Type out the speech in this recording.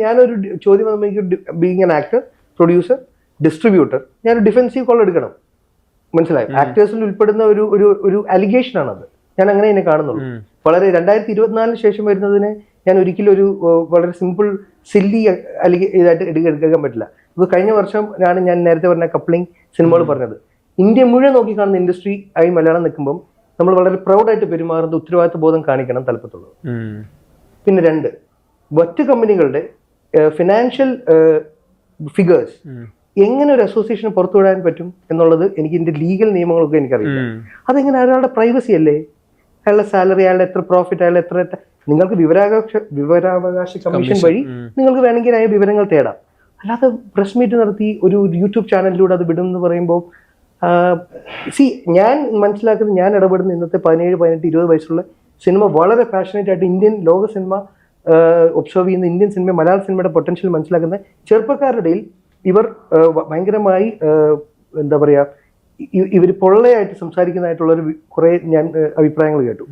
ഞാനൊരു ചോദ്യം വന്നപ്പോൾ എനിക്ക് being an actor, producer, distributor, ഞാനൊരു ഡിഫെൻസീവ് കോൾ എടുക്കണം. മനസ്സിലായി? ആക്ടേഴ്സിൽ ഉൾപ്പെടുന്ന ഒരു അലിഗേഷൻ ആണത്. ഞാൻ അങ്ങനെ തന്നെ കാണുന്നുള്ളൂ. വളരെ 2024 ശേഷം വരുന്നതിനെ ഞാൻ ഒരിക്കലും ഒരു വളരെ സിമ്പിൾ സില്ലി ഇതായിട്ട് എടുക്കാൻ പറ്റില്ല. ഇത് കഴിഞ്ഞ വർഷം ഞാൻ നേരത്തെ പറഞ്ഞ കപ്ലിംഗ് സിനിമകൾ പറഞ്ഞത്. ഇന്ത്യ മുഴുവൻ നോക്കി കാണുന്ന ഇൻഡസ്ട്രി ആയി മലയാളം നിൽക്കുമ്പോൾ നമ്മൾ വളരെ പ്രൗഡായിട്ട് പെരുമാറുന്ന ഉത്തരവാദിത്വ ബോധം കാണിക്കണം തലപ്പത്തുള്ളത്. പിന്നെ 2, മറ്റ് കമ്പനികളുടെ ഫിനാൻഷ്യൽ ഫിഗേഴ്സ് എങ്ങനെ ഒരു അസോസിയേഷൻ പുറത്തുവിടാൻ പറ്റും എന്നുള്ളത് എനിക്ക് ഇതിന്റെ ലീഗൽ നിയമങ്ങളൊക്കെ എനിക്കറിയില്ല. അതെങ്ങനെ ഒരാളുടെ പ്രൈവസി അല്ലേ? അയാളുടെ സാലറി, അയാളുടെ എത്ര പ്രോഫിറ്റ്, അയാളുടെ എത്ര, നിങ്ങൾക്ക് വിവരാവകാശ കമ്മീഷൻ വഴി നിങ്ങൾക്ക് വേണമെങ്കിൽ ആയ വിവരങ്ങൾ തേടാം. അല്ലാതെ പ്രസ് മീറ്റ് നടത്തി ഒരു യൂട്യൂബ് ചാനലിലൂടെ അത് വിടും എന്ന് പറയുമ്പോൾ ഞാൻ മനസ്സിലാക്കുന്നത്, ഞാൻ ഇടപെടുന്ന ഇന്നത്തെ 17, 18, 20 വയസ്സുള്ള സിനിമ വളരെ പാഷനേറ്റ് ആയിട്ട് ഇന്ത്യൻ ലോക സിനിമ ഒബ്സർവ് ചെയ്യുന്ന, ഇന്ത്യൻ സിനിമ, മലയാള സിനിമയുടെ പൊട്ടൻഷ്യൽ മനസ്സിലാക്കുന്ന ചെറുപ്പക്കാരുടെ ഇടയിൽ ഇവർ ഭയങ്കരമായി എന്താ പറയുക, ഇവർ പൊള്ളയായിട്ട് സംസാരിക്കുന്നതായിട്ടുള്ളൊരു കുറേ ഞാൻ അഭിപ്രായങ്ങൾ കേട്ടു.